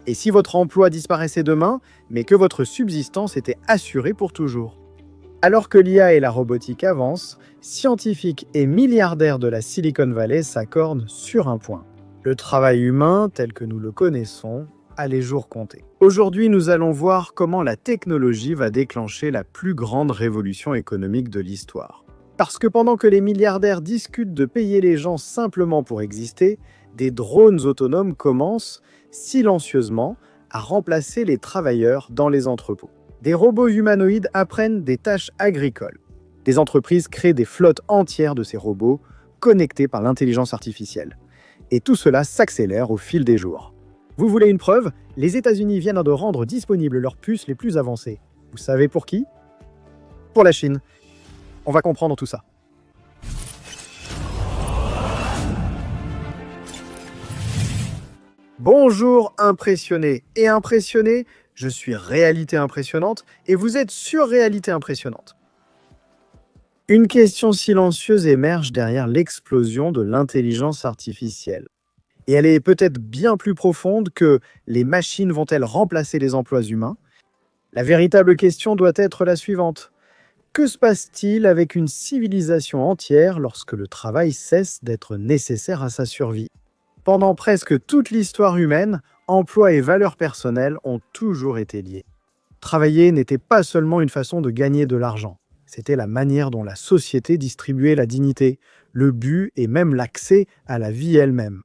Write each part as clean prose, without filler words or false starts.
Et si votre emploi disparaissait demain, mais que votre subsistance était assurée pour toujours? Alors que l'IA et la robotique avancent, scientifiques et milliardaires de la Silicon Valley s'accordent sur un point. Le travail humain, tel que nous le connaissons, a les jours comptés. Aujourd'hui, nous allons voir comment la technologie va déclencher la plus grande révolution économique de l'histoire. Parce que pendant que les milliardaires discutent de payer les gens simplement pour exister, des drones autonomes commencent, silencieusement, à remplacer les travailleurs dans les entrepôts. Des robots humanoïdes apprennent des tâches agricoles. Des entreprises créent des flottes entières de ces robots, connectés par l'intelligence artificielle. Et tout cela s'accélère au fil des jours. Vous voulez une preuve? Les États-Unis viennent de rendre disponibles leurs puces les plus avancées. Vous savez pour qui? Pour la Chine. On va comprendre tout ça. Bonjour impressionnés et impressionnés, je suis Réalité Impressionnante et vous êtes sur Réalité Impressionnante. Une question silencieuse émerge derrière l'explosion de l'intelligence artificielle. Et elle est peut-être bien plus profonde que les machines vont-elles remplacer les emplois humains? La véritable question doit être la suivante. Que se passe-t-il avec une civilisation entière lorsque le travail cesse d'être nécessaire à sa survie? Pendant presque toute l'histoire humaine, emploi et valeurs personnelles ont toujours été liés. Travailler n'était pas seulement une façon de gagner de l'argent, c'était la manière dont la société distribuait la dignité, le but et même l'accès à la vie elle-même.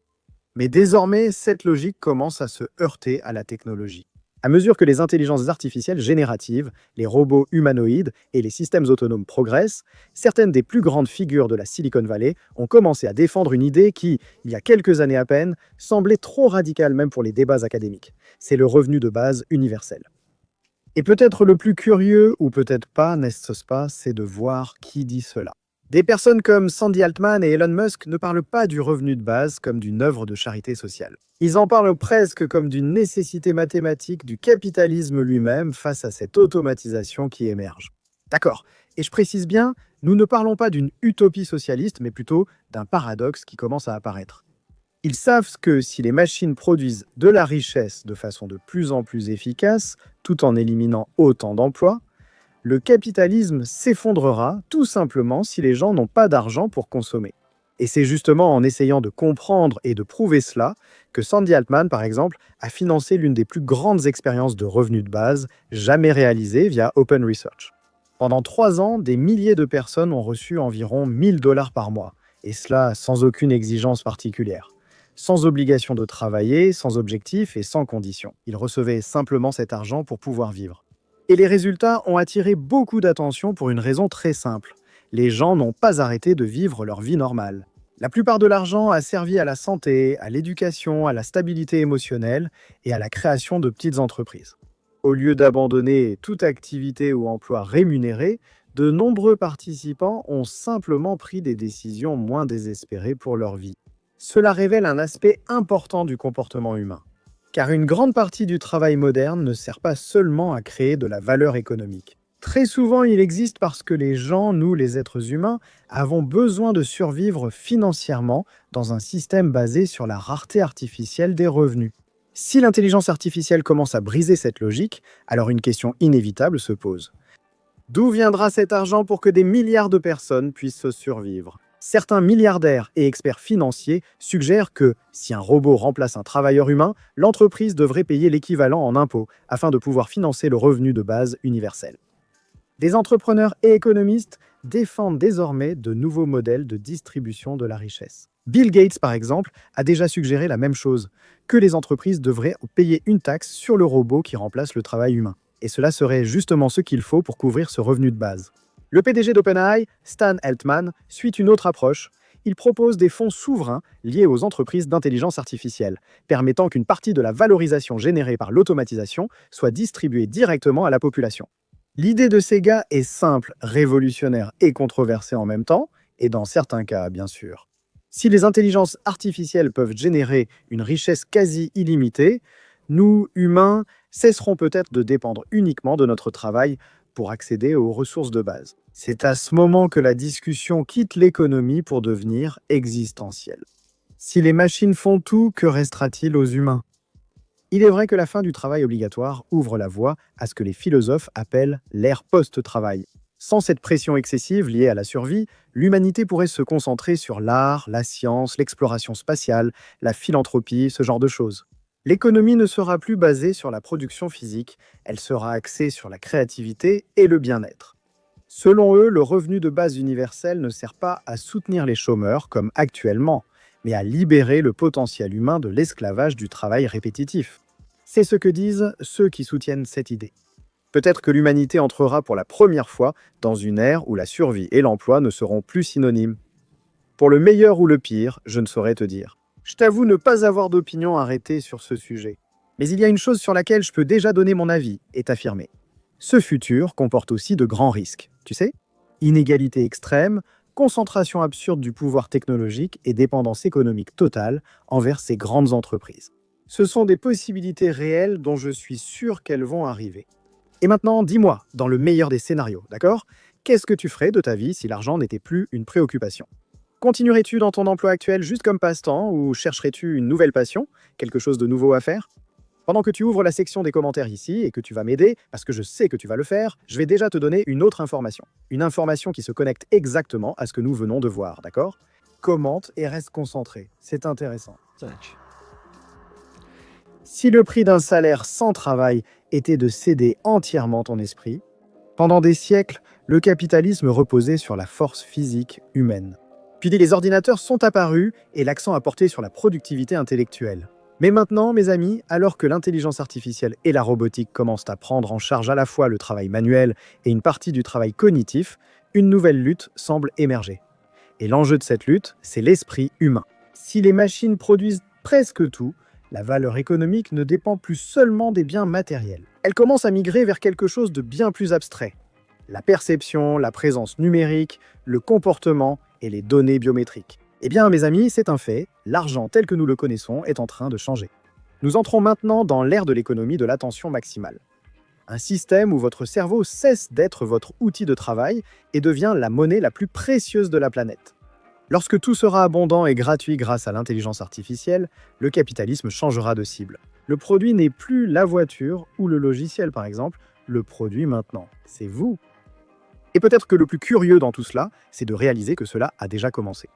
Mais désormais, cette logique commence à se heurter à la technologie. À mesure que les intelligences artificielles génératives, les robots humanoïdes et les systèmes autonomes progressent, certaines des plus grandes figures de la Silicon Valley ont commencé à défendre une idée qui, il y a quelques années à peine, semblait trop radicale même pour les débats académiques. C'est le revenu de base universel. Et peut-être le plus curieux, ou peut-être pas, n'est-ce pas, c'est de voir qui dit cela. Des personnes comme Sandy Altman et Elon Musk ne parlent pas du revenu de base comme d'une œuvre de charité sociale. Ils en parlent presque comme d'une nécessité mathématique du capitalisme lui-même face à cette automatisation qui émerge. D'accord, et je précise bien, nous ne parlons pas d'une utopie socialiste, mais plutôt d'un paradoxe qui commence à apparaître. Ils savent que si les machines produisent de la richesse de façon de plus en plus efficace, tout en éliminant autant d'emplois, le capitalisme s'effondrera tout simplement si les gens n'ont pas d'argent pour consommer. Et c'est justement en essayant de comprendre et de prouver cela que Sandy Altman, par exemple, a financé l'une des plus grandes expériences de revenus de base jamais réalisées via Open Research. Pendant 3 ans, des milliers de personnes ont reçu environ 1 000 $ par mois, et cela sans aucune exigence particulière. Sans obligation de travailler, sans objectif et sans condition. Ils recevaient simplement cet argent pour pouvoir vivre. Et les résultats ont attiré beaucoup d'attention pour une raison très simple. Les gens n'ont pas arrêté de vivre leur vie normale. La plupart de l'argent a servi à la santé, à l'éducation, à la stabilité émotionnelle et à la création de petites entreprises. Au lieu d'abandonner toute activité ou emploi rémunéré, de nombreux participants ont simplement pris des décisions moins désespérées pour leur vie. Cela révèle un aspect important du comportement humain. Car une grande partie du travail moderne ne sert pas seulement à créer de la valeur économique. Très souvent, il existe parce que les gens, nous les êtres humains, avons besoin de survivre financièrement dans un système basé sur la rareté artificielle des revenus. Si l'intelligence artificielle commence à briser cette logique, alors une question inévitable se pose. D'où viendra cet argent pour que des milliards de personnes puissent survivre ? Certains milliardaires et experts financiers suggèrent que, si un robot remplace un travailleur humain, l'entreprise devrait payer l'équivalent en impôts afin de pouvoir financer le revenu de base universel. Des entrepreneurs et économistes défendent désormais de nouveaux modèles de distribution de la richesse. Bill Gates, par exemple, a déjà suggéré la même chose, que les entreprises devraient payer une taxe sur le robot qui remplace le travail humain. Et cela serait justement ce qu'il faut pour couvrir ce revenu de base. Le PDG d'OpenAI, Stan Altman, suit une autre approche. Il propose des fonds souverains liés aux entreprises d'intelligence artificielle, permettant qu'une partie de la valorisation générée par l'automatisation soit distribuée directement à la population. L'idée de ces gars est simple, révolutionnaire et controversée en même temps, et dans certains cas, bien sûr. Si les intelligences artificielles peuvent générer une richesse quasi illimitée, nous, humains, cesserons peut-être de dépendre uniquement de notre travail pour accéder aux ressources de base. C'est à ce moment que la discussion quitte l'économie pour devenir existentielle. Si les machines font tout, que restera-t-il aux humains ? Il est vrai que la fin du travail obligatoire ouvre la voie à ce que les philosophes appellent l'ère post-travail. Sans cette pression excessive liée à la survie, l'humanité pourrait se concentrer sur l'art, la science, l'exploration spatiale, la philanthropie, ce genre de choses. L'économie ne sera plus basée sur la production physique, elle sera axée sur la créativité et le bien-être. Selon eux, le revenu de base universel ne sert pas à soutenir les chômeurs comme actuellement, mais à libérer le potentiel humain de l'esclavage du travail répétitif. C'est ce que disent ceux qui soutiennent cette idée. Peut-être que l'humanité entrera pour la première fois dans une ère où la survie et l'emploi ne seront plus synonymes. Pour le meilleur ou le pire, je ne saurais te dire. Je t'avoue ne pas avoir d'opinion arrêtée sur ce sujet. Mais il y a une chose sur laquelle je peux déjà donner mon avis et t'affirmer. Ce futur comporte aussi de grands risques, tu sais? Inégalité extrême, concentration absurde du pouvoir technologique et dépendance économique totale envers ces grandes entreprises. Ce sont des possibilités réelles dont je suis sûr qu'elles vont arriver. Et maintenant, dis-moi, dans le meilleur des scénarios, d'accord? Qu'est-ce que tu ferais de ta vie si l'argent n'était plus une préoccupation? Continuerais-tu dans ton emploi actuel juste comme passe-temps ou chercherais-tu une nouvelle passion, quelque chose de nouveau à faire? Pendant que tu ouvres la section des commentaires ici et que tu vas m'aider, parce que je sais que tu vas le faire, je vais déjà te donner une autre information. Une information qui se connecte exactement à ce que nous venons de voir, d'accord? Commente et reste concentré, c'est intéressant. Si le prix d'un salaire sans travail était de céder entièrement ton esprit, pendant des siècles, le capitalisme reposait sur la force physique humaine. Puis les ordinateurs sont apparus et l'accent a porté sur la productivité intellectuelle. Mais maintenant, mes amis, alors que l'intelligence artificielle et la robotique commencent à prendre en charge à la fois le travail manuel et une partie du travail cognitif, une nouvelle lutte semble émerger. Et l'enjeu de cette lutte, c'est l'esprit humain. Si les machines produisent presque tout, la valeur économique ne dépend plus seulement des biens matériels. Elle commence à migrer vers quelque chose de bien plus abstrait. La perception, la présence numérique, le comportement et les données biométriques. Eh bien, mes amis, c'est un fait, l'argent tel que nous le connaissons est en train de changer. Nous entrons maintenant dans l'ère de l'économie de l'attention maximale. Un système où votre cerveau cesse d'être votre outil de travail et devient la monnaie la plus précieuse de la planète. Lorsque tout sera abondant et gratuit grâce à l'intelligence artificielle, le capitalisme changera de cible. Le produit n'est plus la voiture ou le logiciel, par exemple. Le produit maintenant, c'est vous. Et peut-être que le plus curieux dans tout cela, c'est de réaliser que cela a déjà commencé.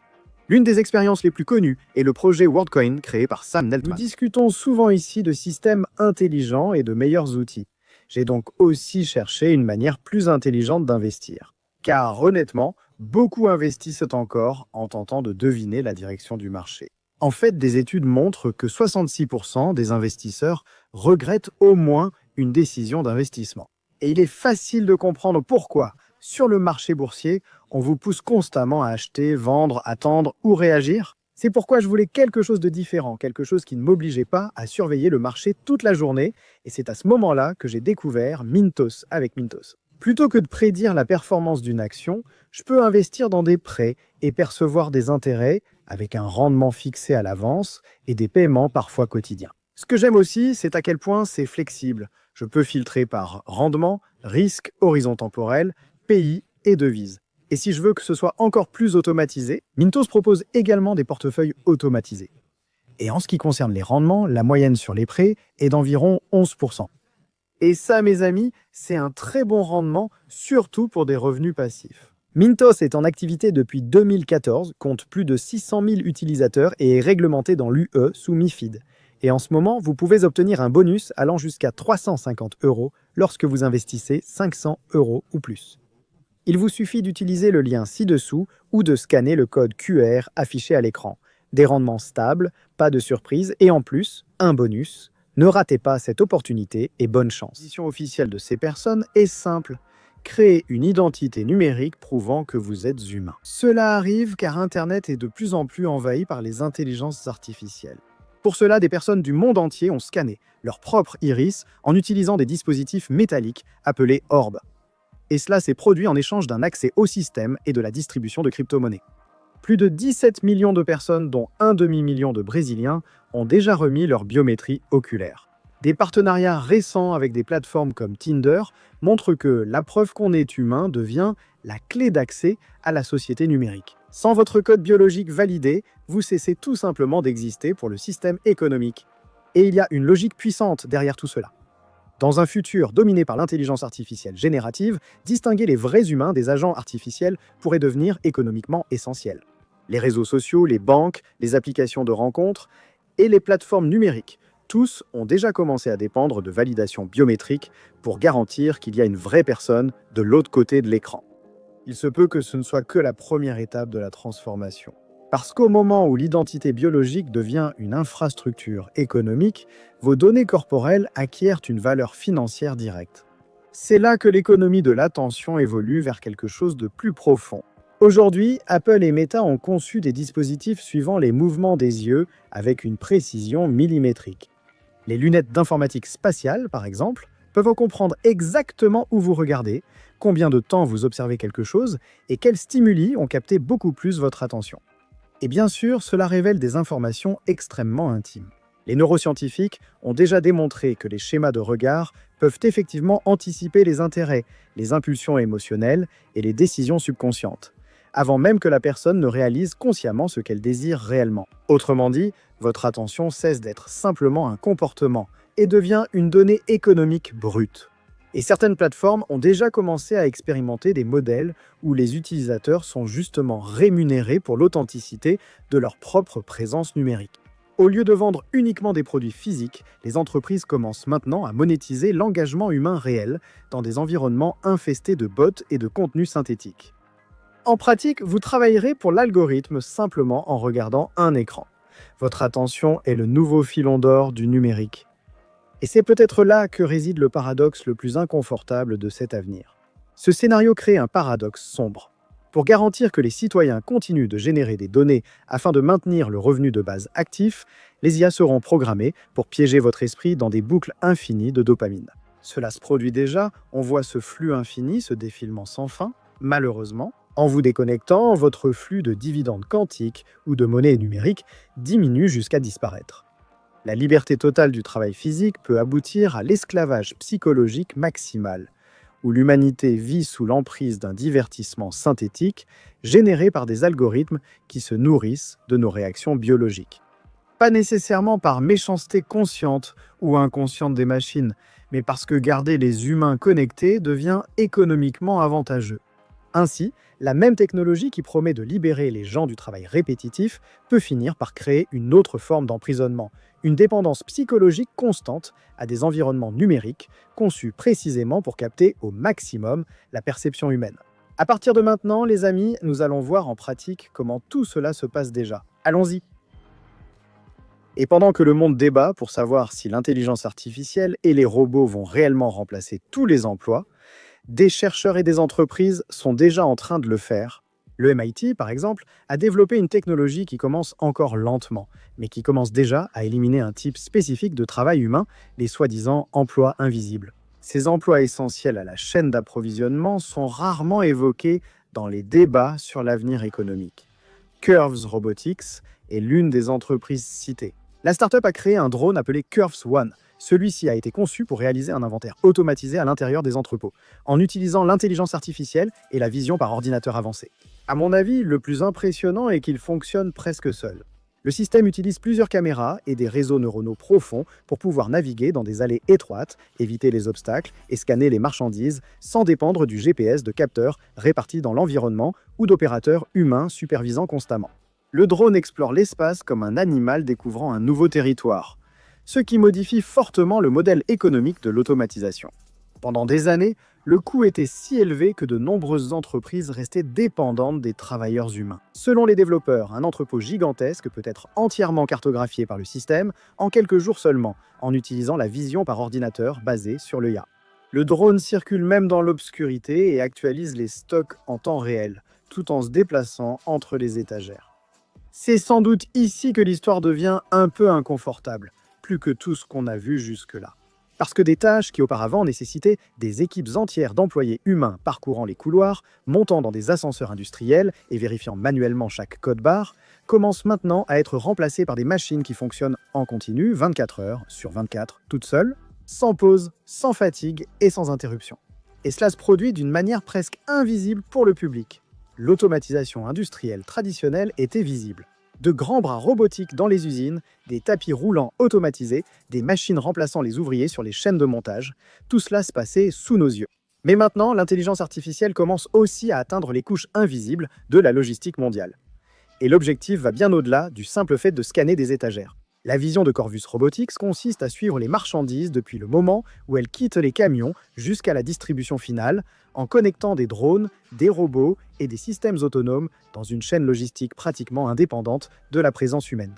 L'une des expériences les plus connues est le projet WorldCoin créé par Sam Neltman. Nous discutons souvent ici de systèmes intelligents et de meilleurs outils. J'ai donc aussi cherché une manière plus intelligente d'investir. Car honnêtement, beaucoup investissent encore en tentant de deviner la direction du marché. En fait, des études montrent que 66% des investisseurs regrettent au moins une décision d'investissement. Et il est facile de comprendre pourquoi. Sur le marché boursier, on vous pousse constamment à acheter, vendre, attendre ou réagir. C'est pourquoi je voulais quelque chose de différent, quelque chose qui ne m'obligeait pas à surveiller le marché toute la journée. Et c'est à ce moment-là que j'ai découvert Mintos avec Mintos. Plutôt que de prédire la performance d'une action, je peux investir dans des prêts et percevoir des intérêts avec un rendement fixé à l'avance et des paiements parfois quotidiens. Ce que j'aime aussi, c'est à quel point c'est flexible. Je peux filtrer par rendement, risque, horizon temporel, pays et devise. Et si je veux que ce soit encore plus automatisé, Mintos propose également des portefeuilles automatisés. Et en ce qui concerne les rendements, la moyenne sur les prêts est d'environ 11%. Et ça, mes amis, c'est un très bon rendement, surtout pour des revenus passifs. Mintos est en activité depuis 2014, compte plus de 600 000 utilisateurs et est réglementé dans l'UE sous MiFID. Et en ce moment, vous pouvez obtenir un bonus allant jusqu'à 350 € lorsque vous investissez 500 € ou plus. Il vous suffit d'utiliser le lien ci-dessous ou de scanner le code QR affiché à l'écran. Des rendements stables, pas de surprise et en plus, un bonus. Ne ratez pas cette opportunité et bonne chance. La position officielle de ces personnes est simple. Créer une identité numérique prouvant que vous êtes humain. Cela arrive car Internet est de plus en plus envahi par les intelligences artificielles. Pour cela, des personnes du monde entier ont scanné leur propre iris en utilisant des dispositifs métalliques appelés orbes. Et cela s'est produit en échange d'un accès au système et de la distribution de crypto-monnaies. Plus de 17 millions de personnes, dont un demi-million de Brésiliens, ont déjà remis leur biométrie oculaire. Des partenariats récents avec des plateformes comme Tinder montrent que la preuve qu'on est humain devient la clé d'accès à la société numérique. Sans votre code biologique validé, vous cessez tout simplement d'exister pour le système économique. Et il y a une logique puissante derrière tout cela. Dans un futur dominé par l'intelligence artificielle générative, distinguer les vrais humains des agents artificiels pourrait devenir économiquement essentiel. Les réseaux sociaux, les banques, les applications de rencontres et les plateformes numériques, tous ont déjà commencé à dépendre de validations biométriques pour garantir qu'il y a une vraie personne de l'autre côté de l'écran. Il se peut que ce ne soit que la première étape de la transformation. Parce qu'au moment où l'identité biologique devient une infrastructure économique, vos données corporelles acquièrent une valeur financière directe. C'est là que l'économie de l'attention évolue vers quelque chose de plus profond. Aujourd'hui, Apple et Meta ont conçu des dispositifs suivant les mouvements des yeux avec une précision millimétrique. Les lunettes d'informatique spatiale, par exemple, peuvent comprendre exactement où vous regardez, combien de temps vous observez quelque chose et quels stimuli ont capté beaucoup plus votre attention. Et bien sûr, cela révèle des informations extrêmement intimes. Les neuroscientifiques ont déjà démontré que les schémas de regard peuvent effectivement anticiper les intérêts, les impulsions émotionnelles et les décisions subconscientes, avant même que la personne ne réalise consciemment ce qu'elle désire réellement. Autrement dit, votre attention cesse d'être simplement un comportement et devient une donnée économique brute. Et certaines plateformes ont déjà commencé à expérimenter des modèles où les utilisateurs sont justement rémunérés pour l'authenticité de leur propre présence numérique. Au lieu de vendre uniquement des produits physiques, les entreprises commencent maintenant à monétiser l'engagement humain réel dans des environnements infestés de bots et de contenus synthétiques. En pratique, vous travaillerez pour l'algorithme simplement en regardant un écran. Votre attention est le nouveau filon d'or du numérique. Et c'est peut-être là que réside le paradoxe le plus inconfortable de cet avenir. Ce scénario crée un paradoxe sombre. Pour garantir que les citoyens continuent de générer des données afin de maintenir le revenu de base actif, les IA seront programmées pour piéger votre esprit dans des boucles infinies de dopamine. Cela se produit déjà, on voit ce flux infini, ce défilement sans fin. Malheureusement, en vous déconnectant, votre flux de dividendes quantiques ou de monnaie numérique diminue jusqu'à disparaître. La liberté totale du travail physique peut aboutir à l'esclavage psychologique maximal, où l'humanité vit sous l'emprise d'un divertissement synthétique généré par des algorithmes qui se nourrissent de nos réactions biologiques. Pas nécessairement par méchanceté consciente ou inconsciente des machines, mais parce que garder les humains connectés devient économiquement avantageux. Ainsi, la même technologie qui promet de libérer les gens du travail répétitif peut finir par créer une autre forme d'emprisonnement, une dépendance psychologique constante à des environnements numériques conçus précisément pour capter au maximum la perception humaine. À partir de maintenant, les amis, nous allons voir en pratique comment tout cela se passe déjà. Allons-y! Et pendant que le monde débat pour savoir si l'intelligence artificielle et les robots vont réellement remplacer tous les emplois, des chercheurs et des entreprises sont déjà en train de le faire. Le MIT, par exemple, a développé une technologie qui commence encore lentement, mais qui commence déjà à éliminer un type spécifique de travail humain, les soi-disant emplois invisibles. Ces emplois essentiels à la chaîne d'approvisionnement sont rarement évoqués dans les débats sur l'avenir économique. Curves Robotics est l'une des entreprises citées. La start-up a créé un drone appelé Curves One. Celui-ci a été conçu pour réaliser un inventaire automatisé à l'intérieur des entrepôts, en utilisant l'intelligence artificielle et la vision par ordinateur avancé. À mon avis, le plus impressionnant est qu'il fonctionne presque seul. Le système utilise plusieurs caméras et des réseaux neuronaux profonds pour pouvoir naviguer dans des allées étroites, éviter les obstacles et scanner les marchandises sans dépendre du GPS de capteurs répartis dans l'environnement ou d'opérateurs humains supervisant constamment. Le drone explore l'espace comme un animal découvrant un nouveau territoire, ce qui modifie fortement le modèle économique de l'automatisation. Pendant des années, le coût était si élevé que de nombreuses entreprises restaient dépendantes des travailleurs humains. Selon les développeurs, un entrepôt gigantesque peut être entièrement cartographié par le système en quelques jours seulement, en utilisant la vision par ordinateur basée sur le IA. Le drone circule même dans l'obscurité et actualise les stocks en temps réel, tout en se déplaçant entre les étagères. C'est sans doute ici que l'histoire devient un peu inconfortable, plus que tout ce qu'on a vu jusque-là. Parce que des tâches qui auparavant nécessitaient des équipes entières d'employés humains parcourant les couloirs, montant dans des ascenseurs industriels et vérifiant manuellement chaque code-barre, commencent maintenant à être remplacées par des machines qui fonctionnent en continu 24 heures sur 24, toutes seules, sans pause, sans fatigue et sans interruption. Et cela se produit d'une manière presque invisible pour le public. L'automatisation industrielle traditionnelle était visible. De grands bras robotiques dans les usines, des tapis roulants automatisés, des machines remplaçant les ouvriers sur les chaînes de montage, tout cela se passait sous nos yeux. Mais maintenant, l'intelligence artificielle commence aussi à atteindre les couches invisibles de la logistique mondiale. Et l'objectif va bien au-delà du simple fait de scanner des étagères. La vision de Corvus Robotics consiste à suivre les marchandises depuis le moment où elles quittent les camions jusqu'à la distribution finale, en connectant des drones, des robots et des systèmes autonomes dans une chaîne logistique pratiquement indépendante de la présence humaine.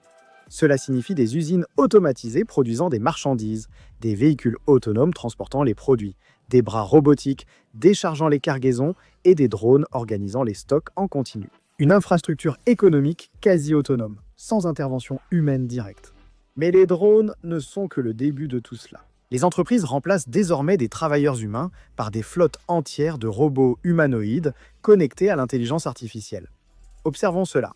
Cela signifie des usines automatisées produisant des marchandises, des véhicules autonomes transportant les produits, des bras robotiques déchargeant les cargaisons et des drones organisant les stocks en continu. Une infrastructure économique quasi autonome, sans intervention humaine directe. Mais les drones ne sont que le début de tout cela. Les entreprises remplacent désormais des travailleurs humains par des flottes entières de robots humanoïdes connectés à l'intelligence artificielle. Observons cela.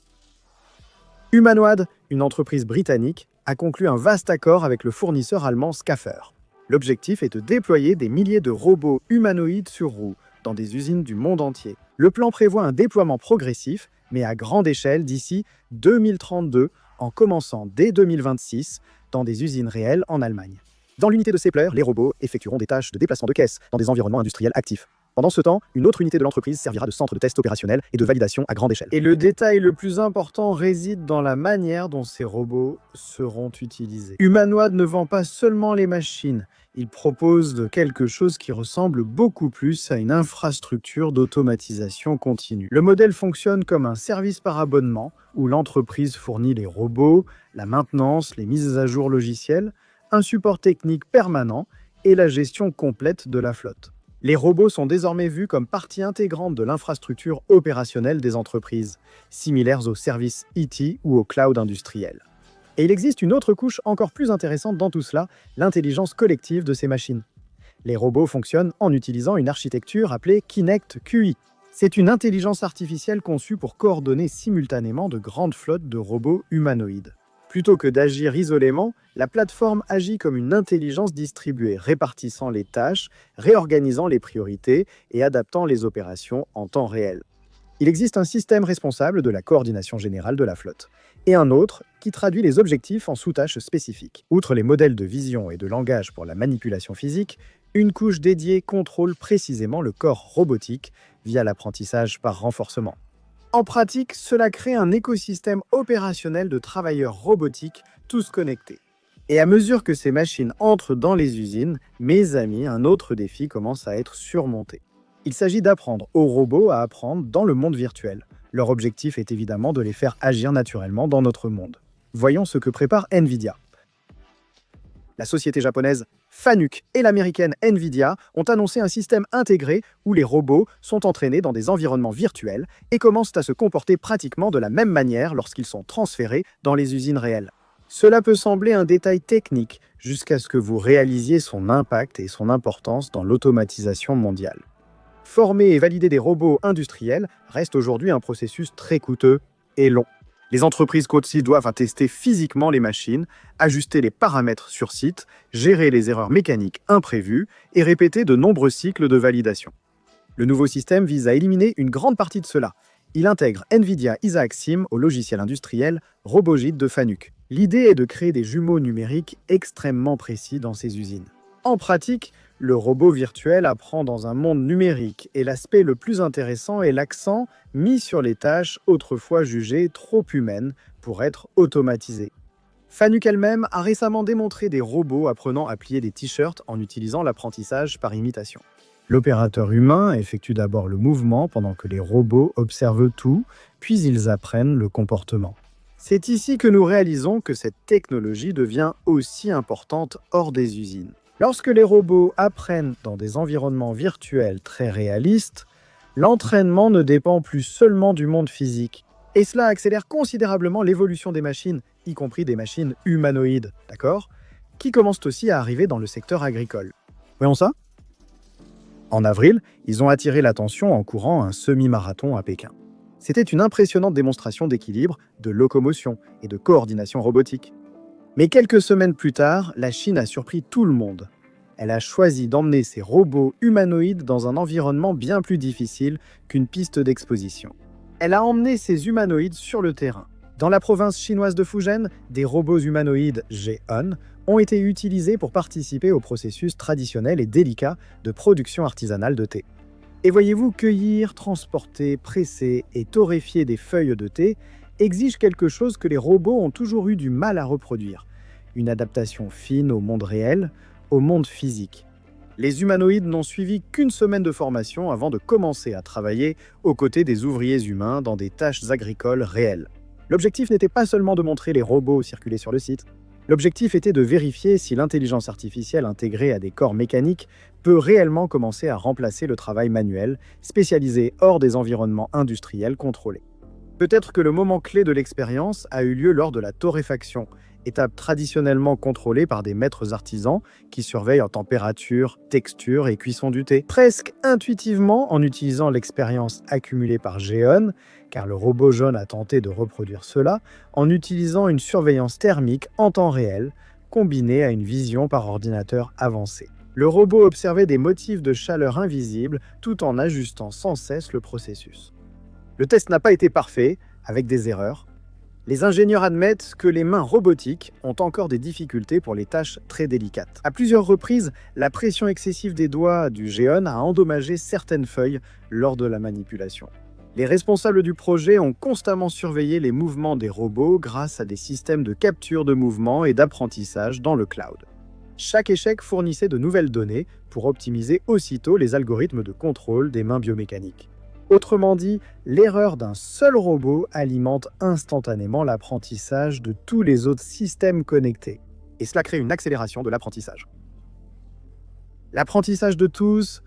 Humanoid, une entreprise britannique, a conclu un vaste accord avec le fournisseur allemand Schaeffer. L'objectif est de déployer des milliers de robots humanoïdes sur roues dans des usines du monde entier. Le plan prévoit un déploiement progressif, mais à grande échelle d'ici 2032, en commençant dès 2026 dans des usines réelles en Allemagne. Dans l'unité de Seppler, les robots effectueront des tâches de déplacement de caisses dans des environnements industriels actifs. Pendant ce temps, une autre unité de l'entreprise servira de centre de test opérationnel et de validation à grande échelle. Et le détail le plus important réside dans la manière dont ces robots seront utilisés. Humanoid ne vend pas seulement les machines, il propose quelque chose qui ressemble beaucoup plus à une infrastructure d'automatisation continue. Le modèle fonctionne comme un service par abonnement où l'entreprise fournit les robots, la maintenance, les mises à jour logicielles, un support technique permanent et la gestion complète de la flotte. Les robots sont désormais vus comme partie intégrante de l'infrastructure opérationnelle des entreprises, similaires aux services IT ou au cloud industriel. Et il existe une autre couche encore plus intéressante dans tout cela, l'intelligence collective de ces machines. Les robots fonctionnent en utilisant une architecture appelée Kinect QI. C'est une intelligence artificielle conçue pour coordonner simultanément de grandes flottes de robots humanoïdes. Plutôt que d'agir isolément, la plateforme agit comme une intelligence distribuée, répartissant les tâches, réorganisant les priorités et adaptant les opérations en temps réel. Il existe un système responsable de la coordination générale de la flotte, et un autre qui traduit les objectifs en sous-tâches spécifiques. Outre les modèles de vision et de langage pour la manipulation physique, une couche dédiée contrôle précisément le corps robotique via l'apprentissage par renforcement. En pratique, cela crée un écosystème opérationnel de travailleurs robotiques, tous connectés. Et à mesure que ces machines entrent dans les usines, mes amis, un autre défi commence à être surmonté. Il s'agit d'apprendre aux robots à apprendre dans le monde virtuel. Leur objectif est évidemment de les faire agir naturellement dans notre monde. Voyons ce que prépare NVIDIA. La société japonaise Fanuc et l'américaine NVIDIA ont annoncé un système intégré où les robots sont entraînés dans des environnements virtuels et commencent à se comporter pratiquement de la même manière lorsqu'ils sont transférés dans les usines réelles. Cela peut sembler un détail technique jusqu'à ce que vous réalisiez son impact et son importance dans l'automatisation mondiale. Former et valider des robots industriels reste aujourd'hui un processus très coûteux et long. Les entreprises aussi doivent tester physiquement les machines, ajuster les paramètres sur site, gérer les erreurs mécaniques imprévues et répéter de nombreux cycles de validation. Le nouveau système vise à éliminer une grande partie de cela. Il intègre NVIDIA Isaac Sim au logiciel industriel Robogit de Fanuc. L'idée est de créer des jumeaux numériques extrêmement précis dans ces usines. En pratique, le robot virtuel apprend dans un monde numérique et l'aspect le plus intéressant est l'accent mis sur les tâches autrefois jugées trop humaines pour être automatisées. Fanuc elle-même a récemment démontré des robots apprenant à plier des t-shirts en utilisant l'apprentissage par imitation. L'opérateur humain effectue d'abord le mouvement pendant que les robots observent tout, puis ils apprennent le comportement. C'est ici que nous réalisons que cette technologie devient aussi importante hors des usines. Lorsque les robots apprennent dans des environnements virtuels très réalistes, l'entraînement ne dépend plus seulement du monde physique. Et cela accélère considérablement l'évolution des machines, y compris des machines humanoïdes, d'accord, qui commencent aussi à arriver dans le secteur agricole. Voyons ça ? En avril, ils ont attiré l'attention en courant un semi-marathon à Pékin. C'était une impressionnante démonstration d'équilibre, de locomotion et de coordination robotique. Mais quelques semaines plus tard, la Chine a surpris tout le monde. Elle a choisi d'emmener ses robots humanoïdes dans un environnement bien plus difficile qu'une piste d'exposition. Elle a emmené ses humanoïdes sur le terrain. Dans la province chinoise de Fujian, des robots humanoïdes Geon ont été utilisés pour participer au processus traditionnel et délicat de production artisanale de thé. Et voyez-vous, cueillir, transporter, presser et torréfier des feuilles de thé exige quelque chose que les robots ont toujours eu du mal à reproduire, une adaptation fine au monde réel, au monde physique. Les humanoïdes n'ont suivi qu'une semaine de formation avant de commencer à travailler aux côtés des ouvriers humains dans des tâches agricoles réelles. L'objectif n'était pas seulement de montrer les robots circuler sur le site. L'objectif était de vérifier si l'intelligence artificielle intégrée à des corps mécaniques peut réellement commencer à remplacer le travail manuel, spécialisé hors des environnements industriels contrôlés. Peut-être que le moment clé de l'expérience a eu lieu lors de la torréfaction, étape traditionnellement contrôlée par des maîtres artisans qui surveillent en température, texture et cuisson du thé. Presque intuitivement, en utilisant l'expérience accumulée par Geon, car le robot jaune a tenté de reproduire cela, en utilisant une surveillance thermique en temps réel, combinée à une vision par ordinateur avancée. Le robot observait des motifs de chaleur invisibles tout en ajustant sans cesse le processus. Le test n'a pas été parfait, avec des erreurs. Les ingénieurs admettent que les mains robotiques ont encore des difficultés pour les tâches très délicates. À plusieurs reprises, la pression excessive des doigts du Geon a endommagé certaines feuilles lors de la manipulation. Les responsables du projet ont constamment surveillé les mouvements des robots grâce à des systèmes de capture de mouvement et d'apprentissage dans le cloud. Chaque échec fournissait de nouvelles données pour optimiser aussitôt les algorithmes de contrôle des mains biomécaniques. Autrement dit, l'erreur d'un seul robot alimente instantanément l'apprentissage de tous les autres systèmes connectés. Et cela crée une accélération de l'apprentissage. L'apprentissage de tous,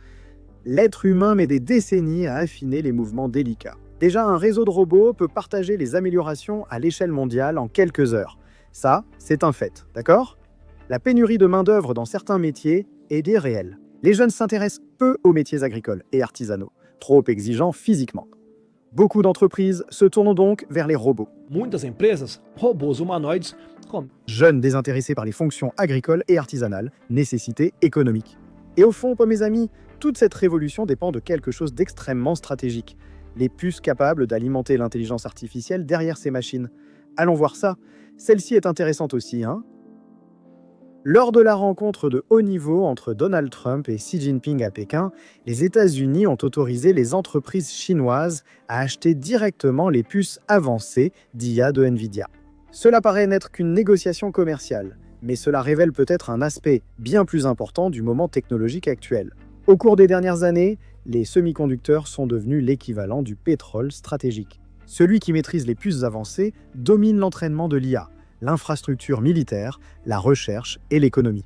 l'être humain met des décennies à affiner les mouvements délicats. Déjà, un réseau de robots peut partager les améliorations à l'échelle mondiale en quelques heures. Ça, c'est un fait, d'accord ? La pénurie de main-d'œuvre dans certains métiers est réelle. Les jeunes s'intéressent peu aux métiers agricoles et artisanaux, trop exigeants physiquement. Beaucoup d'entreprises se tournent donc vers les robots. Muitas empresas, robôs humanoides, Jeunes désintéressés par les fonctions agricoles et artisanales, nécessités économiques. Et au fond, mes amis, toute cette révolution dépend de quelque chose d'extrêmement stratégique. Les puces capables d'alimenter l'intelligence artificielle derrière ces machines. Allons voir ça. Celle-ci est intéressante aussi, hein ? Lors de la rencontre de haut niveau entre Donald Trump et Xi Jinping à Pékin, les États-Unis ont autorisé les entreprises chinoises à acheter directement les puces avancées d'IA de Nvidia. Cela paraît n'être qu'une négociation commerciale, mais cela révèle peut-être un aspect bien plus important du moment technologique actuel. Au cours des dernières années, les semi-conducteurs sont devenus l'équivalent du pétrole stratégique. Celui qui maîtrise les puces avancées domine l'entraînement de l'IA, l'infrastructure militaire, la recherche et l'économie.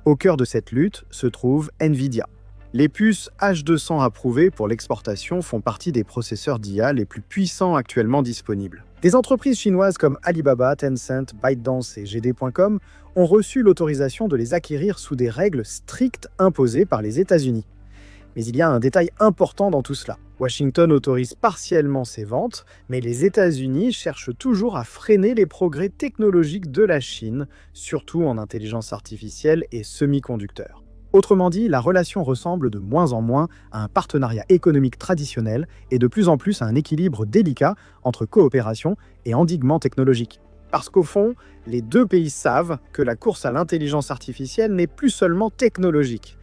Au cœur de cette lutte se trouve Nvidia. Les puces H200 approuvées pour l'exportation font partie des processeurs d'IA les plus puissants actuellement disponibles. Des entreprises chinoises comme Alibaba, Tencent, ByteDance et JD.com ont reçu l'autorisation de les acquérir sous des règles strictes imposées par les États-Unis. Mais il y a un détail important dans tout cela. Washington autorise partiellement ces ventes, mais les États-Unis cherchent toujours à freiner les progrès technologiques de la Chine, surtout en intelligence artificielle et semi-conducteurs. Autrement dit, la relation ressemble de moins en moins à un partenariat économique traditionnel et de plus en plus à un équilibre délicat entre coopération et endiguement technologique. Parce qu'au fond, les deux pays savent que la course à l'intelligence artificielle n'est plus seulement technologique.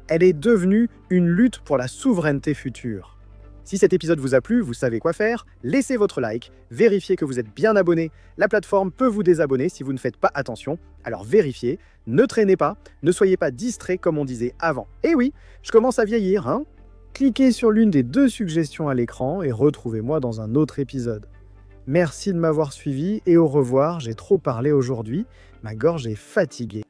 Elle est devenue une lutte pour la souveraineté future. Si cet épisode vous a plu, vous savez quoi faire, laissez votre like, vérifiez que vous êtes bien abonné, la plateforme peut vous désabonner si vous ne faites pas attention, alors vérifiez, ne traînez pas, ne soyez pas distrait comme on disait avant. Et oui, je commence à vieillir, hein ? Cliquez sur l'une des deux suggestions à l'écran et retrouvez-moi dans un autre épisode. Merci de m'avoir suivi et au revoir, j'ai trop parlé aujourd'hui, ma gorge est fatiguée.